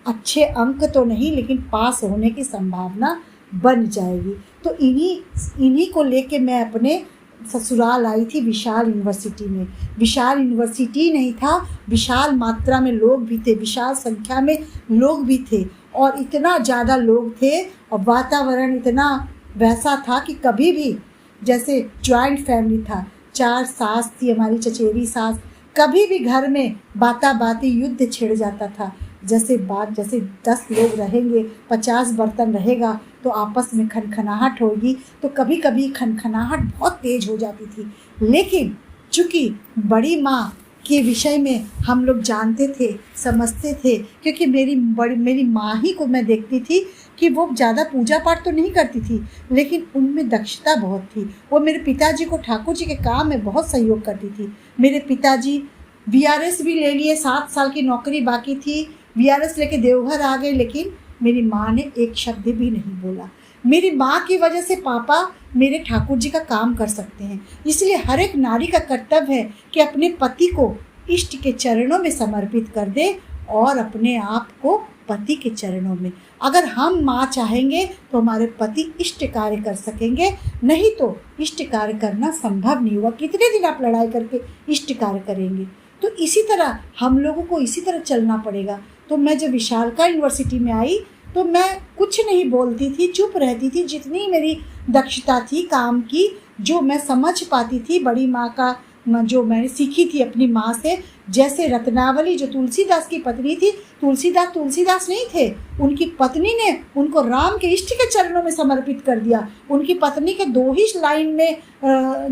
A: अच्छे अंक तो नहीं लेकिन पास होने की संभावना बन जाएगी। तो इन्हीं को लेके मैं अपने ससुराल आई थी विशाल यूनिवर्सिटी में। विशाल यूनिवर्सिटी नहीं था, विशाल मात्रा में लोग भी थे, विशाल संख्या में लोग भी थे, और इतना ज़्यादा लोग थे और वातावरण इतना वैसा था कि कभी भी, जैसे जॉइंट फैमिली था, 4 सास थी हमारी चचेरी सास, कभी भी घर में बाती युद्ध छिड़ जाता था। जैसे 10 लोग रहेंगे, 50 बर्तन रहेगा तो आपस में खनखनाहट होगी, तो कभी कभी खनखनाहट बहुत तेज हो जाती थी। लेकिन चूँकि बड़ी माँ के विषय में हम लोग जानते थे, समझते थे, क्योंकि मेरी माँ ही को मैं देखती थी कि वो ज़्यादा पूजा पाठ तो नहीं करती थी, लेकिन उनमें दक्षता बहुत थी। वो मेरे पिताजी को ठाकुर जी के काम में बहुत सहयोग करती थी। मेरे पिताजी VRS भी ले लिए, 7 साल की नौकरी बाकी थी, VRS लेके देवघर आ गए, लेकिन मेरी माँ ने एक शब्द भी नहीं बोला। मेरी माँ की वजह से पापा मेरे ठाकुर जी का काम कर सकते हैं। इसलिए हर एक नारी का कर्तव्य है कि अपने पति को इष्ट के चरणों में समर्पित कर दे और अपने आप को पति के चरणों में। अगर हम माँ चाहेंगे तो हमारे पति इष्ट कार्य कर सकेंगे, नहीं तो इष्ट कार्य करना संभव नहीं हुआ। कितने दिन आप लड़ाई करके इष्ट कार्य करेंगे? तो इसी तरह हम लोगों को इसी तरह चलना पड़ेगा। तो मैं जब विशालका यूनिवर्सिटी में आई तो मैं कुछ नहीं बोलती थी, चुप रहती थी। जितनी मेरी दक्षता थी काम की, जो मैं समझ पाती थी, बड़ी माँ का जो मैंने सीखी थी अपनी माँ से, जैसे रत्नावली जो तुलसीदास की पत्नी थी, तुलसीदास नहीं थे, उनकी पत्नी ने उनको राम के इष्ट के चरणों में समर्पित कर दिया। उनकी पत्नी के 2 ही लाइन में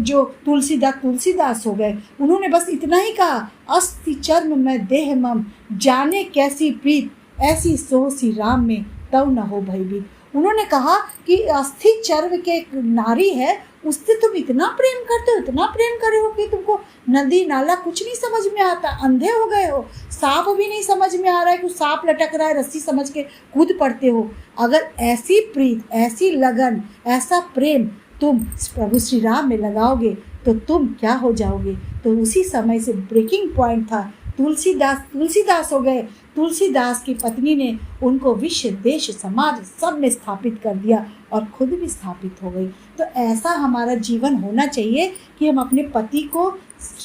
A: जो तुलसीदास हो गए। उन्होंने बस इतना ही कहा, अस्थि चर्म में देह मम, जाने कैसी प्रीत, ऐसी सो सी राम में तव न हो भयभीत। उन्होंने कहा कि अस्थि चर्म के एक नारी है, उससे तुम इतना प्रेम करते हो, इतना प्रेम करे हो कि तुमको नदी नाला कुछ नहीं समझ में आता, अंधे हो गए हो, सांप भी नहीं समझ में आ रहा है कि सांप लटक रहा है, रस्सी समझ के कूद पड़ते हो। अगर ऐसी प्रीत, ऐसी लगन, ऐसा प्रेम तुम प्रभु श्री राम में लगाओगे तो तुम क्या हो जाओगे। तो उसी समय से ब्रेकिंग पॉइंट था, तुलसीदास हो गए। तुलसीदास की पत्नी ने उनको विश्व देश समाज सब में स्थापित कर दिया और खुद भी स्थापित हो गई। तो ऐसा हमारा जीवन होना चाहिए कि हम अपने पति को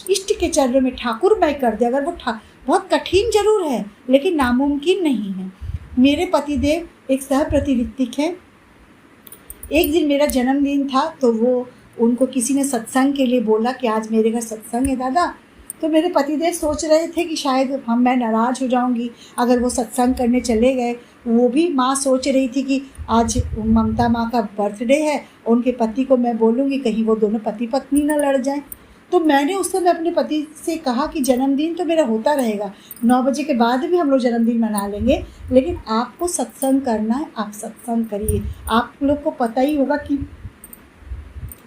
A: इष्ट के चरणों में ठाकुरमय कर दें। अगर वो बहुत कठिन जरूर है लेकिन नामुमकिन नहीं है। मेरे पतिदेव एक सहप्रतिवित्तिक हैं। एक दिन मेरा जन्मदिन था तो उनको किसी ने सत्संग के लिए बोला कि आज मेरे घर सत्संग है दादा। तो मेरे पतिदेव सोच रहे थे कि शायद मैं नाराज़ हो जाऊंगी अगर वो सत्संग करने चले गए। वो भी माँ सोच रही थी कि आज ममता माँ का बर्थडे है, उनके पति को मैं बोलूँगी कहीं वो दोनों पति पत्नी ना लड़ जाएं। तो मैंने उस समय अपने पति से कहा कि जन्मदिन तो मेरा होता रहेगा, 9 बजे के बाद भी हम लोग जन्मदिन मना लेंगे, लेकिन आपको सत्संग करना है, आप सत्संग करिए। आप लोग को पता ही होगा कि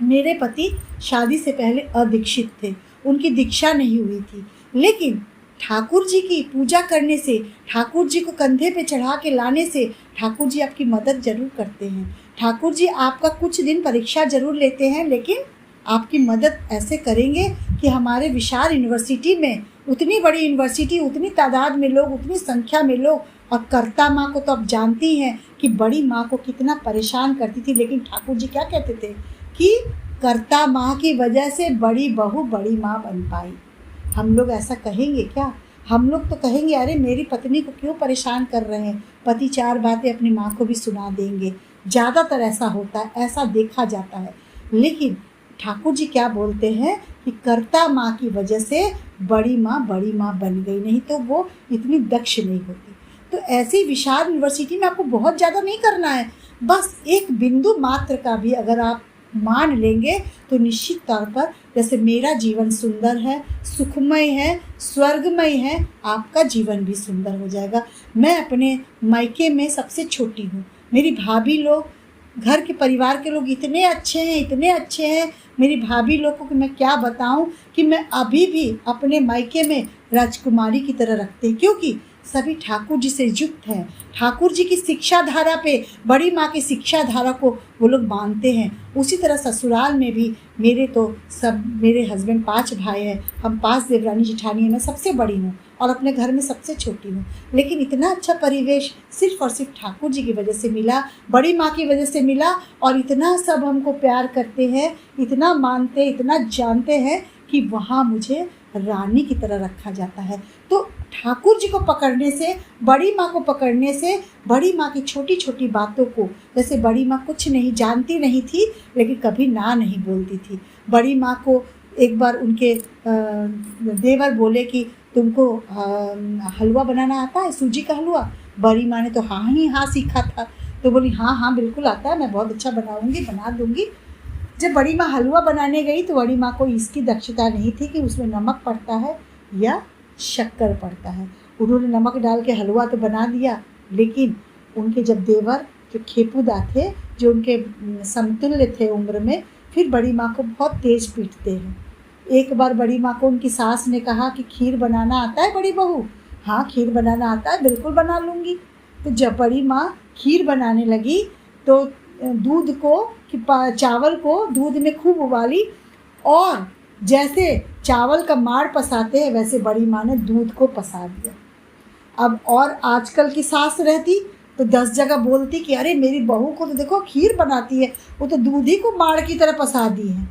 A: मेरे पति शादी से पहले अदीक्षित थे, उनकी दीक्षा नहीं हुई थी, लेकिन ठाकुर जी की पूजा करने से, ठाकुर जी को कंधे पे चढ़ा के लाने से ठाकुर जी आपकी मदद ज़रूर करते हैं। ठाकुर जी आपका कुछ दिन परीक्षा ज़रूर लेते हैं, लेकिन आपकी मदद ऐसे करेंगे कि हमारे विशाल यूनिवर्सिटी में, उतनी बड़ी यूनिवर्सिटी, उतनी तादाद में लोग, उतनी संख्या में लोग, और कर्ता माँ को तो आप जानती हैं कि बड़ी माँ को कितना परेशान करती थी, लेकिन ठाकुर जी क्या कहते थे कि कर्ता माँ की वजह से बड़ी बहू बड़ी माँ बन पाई। हम लोग ऐसा कहेंगे क्या? हम लोग तो कहेंगे अरे मेरी पत्नी को क्यों परेशान कर रहे हैं। पति 4 बातें अपनी माँ को भी सुना देंगे, ज़्यादातर ऐसा होता है, ऐसा देखा जाता है। लेकिन ठाकुर जी क्या बोलते हैं कि कर्ता माँ की वजह से बड़ी माँ बन गई, नहीं तो वो इतनी दक्ष नहीं होती। तो ऐसी विशाल यूनिवर्सिटी में आपको बहुत ज़्यादा नहीं करना है, बस एक बिंदु मात्र का भी अगर आप मान लेंगे तो निश्चित तौर पर, जैसे मेरा जीवन सुंदर है, सुखमय है, स्वर्गमय है, आपका जीवन भी सुंदर हो जाएगा। मैं अपने मायके में सबसे छोटी हूँ, मेरी भाभी लोग, घर के परिवार के लोग इतने अच्छे हैं, इतने अच्छे हैं। मेरी भाभी लोगों को मैं क्या बताऊं कि मैं अभी भी अपने मायके में राजकुमारी की तरह रखते हैं, क्योंकि सभी ठाकुर जी से युक्त हैं। ठाकुर जी की शिक्षा धारा पे, बड़ी माँ की शिक्षा धारा को वो लोग मानते हैं। उसी तरह ससुराल में भी मेरे हस्बैंड 5 भाई हैं, हम 5 देवरानी जेठानी हैं, मैं सबसे बड़ी हूँ और अपने घर में सबसे छोटी हूँ। लेकिन इतना अच्छा परिवेश सिर्फ़ और सिर्फ ठाकुर जी की वजह से मिला, बड़ी माँ की वजह से मिला, और इतना सब हमको प्यार करते हैं, इतना मानते, इतना जानते हैं कि वहाँ मुझे रानी की तरह रखा जाता है। तो ठाकुर जी को पकड़ने से, बड़ी माँ को पकड़ने से, बड़ी माँ की छोटी छोटी बातों को, जैसे बड़ी माँ कुछ नहीं जानती नहीं थी लेकिन कभी ना नहीं बोलती थी। बड़ी माँ को एक बार उनके देवर बोले कि तुमको हलवा बनाना आता है, सूजी का हलवा? बड़ी माँ ने तो हाँ ही हाँ सीखा था, तो बोली हाँ हाँ बिल्कुल आता है, मैं बहुत अच्छा बनाऊँगी, बना दूँगी। जब बड़ी माँ हलवा बनाने गई तो बड़ी माँ को इसकी दक्षता नहीं थी कि उसमें नमक पड़ता है या शक्कर पड़ता है। उन्होंने नमक डाल के हलवा तो बना दिया, लेकिन उनके जब देवर जो खेपूदा थे, जो उनके समतुल्य थे उम्र में, फिर बड़ी माँ को बहुत तेज पीटते हैं। एक बार बड़ी माँ को उनकी सास ने कहा कि खीर बनाना आता है बड़ी बहू? हाँ खीर बनाना आता है, बिल्कुल बना लूँगी। तो जब बड़ी माँ खीर बनाने लगी तो दूध को चावल को दूध में खूब उबाली, और जैसे चावल का माड़ पसाते हैं वैसे बड़ी माँ ने दूध को पसा दिया। अब और आजकल की सास रहती तो 10 जगह बोलती कि अरे मेरी बहू को तो देखो खीर बनाती है, वो तो दूध ही को माड़ की तरह पसा दी है।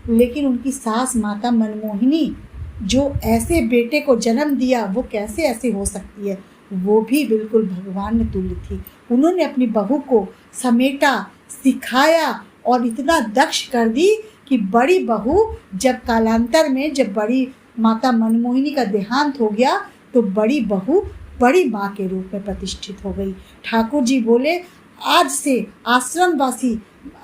A: लेकिन उनकी सास माता मनमोहिनी, जो ऐसे बेटे को जन्म दिया, वो कैसे ऐसे हो सकती है? वो भी बिल्कुल भगवान में तुल्य थी। उन्होंने अपनी बहू को समेटा, सिखाया और इतना दक्ष कर दी कि बड़ी बहू जब कालांतर में, जब बड़ी माता मनमोहिनी का देहांत हो गया तो बड़ी बहू बड़ी माँ के रूप में प्रतिष्ठित हो गई। ठाकुर जी बोले आज से आश्रमवासी,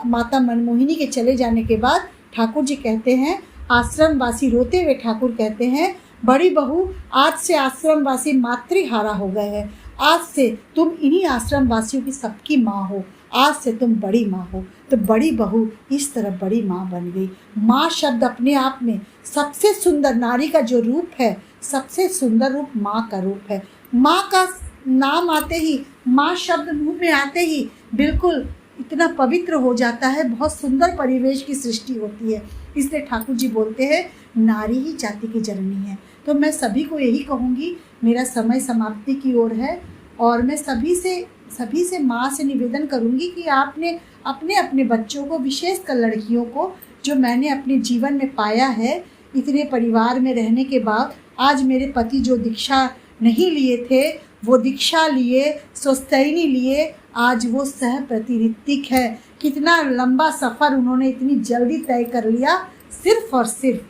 A: माता मनमोहिनी के चले जाने के बाद ठाकुर जी कहते हैं, आश्रमवासी रोते हुए ठाकुर कहते हैं, बड़ी बहू आज से आश्रमवासी मातृहारा हो गए हैं, आज से तुम इन्हीं आश्रमवासियों की सबकी माँ हो, आज से तुम बड़ी माँ हो। तो बड़ी बहू इस तरह बड़ी माँ बन गई। माँ शब्द अपने आप में सबसे सुंदर, नारी का जो रूप है सबसे सुंदर रूप माँ का रूप है। माँ का नाम आते ही, माँ शब्द मुँह में आते ही बिल्कुल इतना पवित्र हो जाता है, बहुत सुंदर परिवेश की सृष्टि होती है। इसलिए ठाकुर जी बोलते हैं नारी ही जाति की जननी है। तो मैं सभी को यही कहूँगी, मेरा समय समाप्ति की ओर है और मैं सभी से माँ से निवेदन करूँगी कि आपने अपने अपने बच्चों को, विशेषकर लड़कियों को, जो मैंने अपने जीवन में पाया है, इतने परिवार में रहने के बाद, आज मेरे पति जो दीक्षा नहीं लिए थे वो दीक्षा लिए, स्वस्तिनी लिए, आज वो सह प्रतिऋत्तिक है। कितना लंबा सफ़र उन्होंने इतनी जल्दी तय कर लिया, सिर्फ और सिर्फ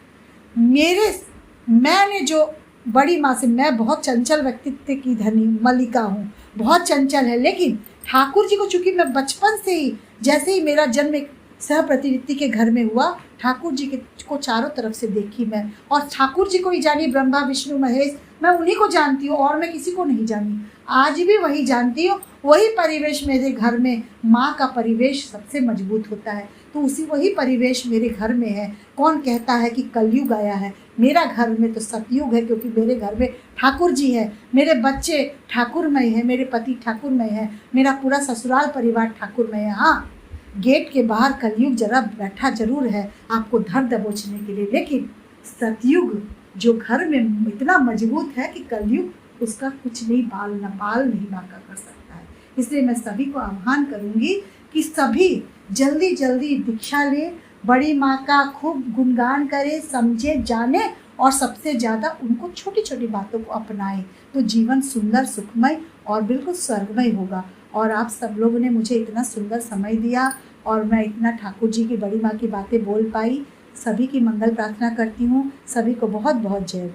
A: मैंने जो बड़ी माँ से, मैं बहुत चंचल व्यक्तित्व की धनी मल्लिका हूँ, बहुत चंचल है, लेकिन ठाकुर जी को चूँकि मैं बचपन से ही, जैसे ही मेरा जन्म एक सहप्रतिनिधि के घर में हुआ, ठाकुर जी को चारों तरफ से देखी मैं, और ठाकुर जी को ही जानी, ब्रह्मा विष्णु महेश, मैं उन्हीं को जानती हूँ और मैं किसी को नहीं जानी, आज भी वही जानती हूँ। वही परिवेश मेरे घर में, माँ का परिवेश सबसे मजबूत होता है, तो वही परिवेश मेरे घर में है। कौन कहता है कि कलयुग आया है, मेरा घर में तो सतयुग है, क्योंकि मेरे घर में ठाकुर जी है, मेरे बच्चे ठाकुरमय हैं, मेरे पति ठाकुरमय हैं, मेरा पूरा ससुराल परिवार ठाकुरमय है। हाँ, गेट के बाहर कलयुग जरा बैठा जरूर है आपको धर दबोचने के लिए, लेकिन सतयुग जो घर में इतना मजबूत है कि कलयुग उसका कुछ नहीं, बाल नहीं बांका कर सकता है। इसलिए मैं सभी को आह्वान करूंगी कि सभी जल्दी जल्दी दीक्षा ले, बड़ी माँ का खूब गुणगान करें, समझे, जाने, और सबसे ज़्यादा उनको छोटी छोटी बातों को अपनाएं, तो जीवन सुंदर, सुखमय और बिल्कुल स्वर्गमय होगा। और आप सब लोगों ने मुझे इतना सुंदर समय दिया और मैं इतना ठाकुर जी की, बड़ी माँ की बातें बोल पाई। सभी की मंगल प्रार्थना करती हूँ। सभी को बहुत बहुत जय।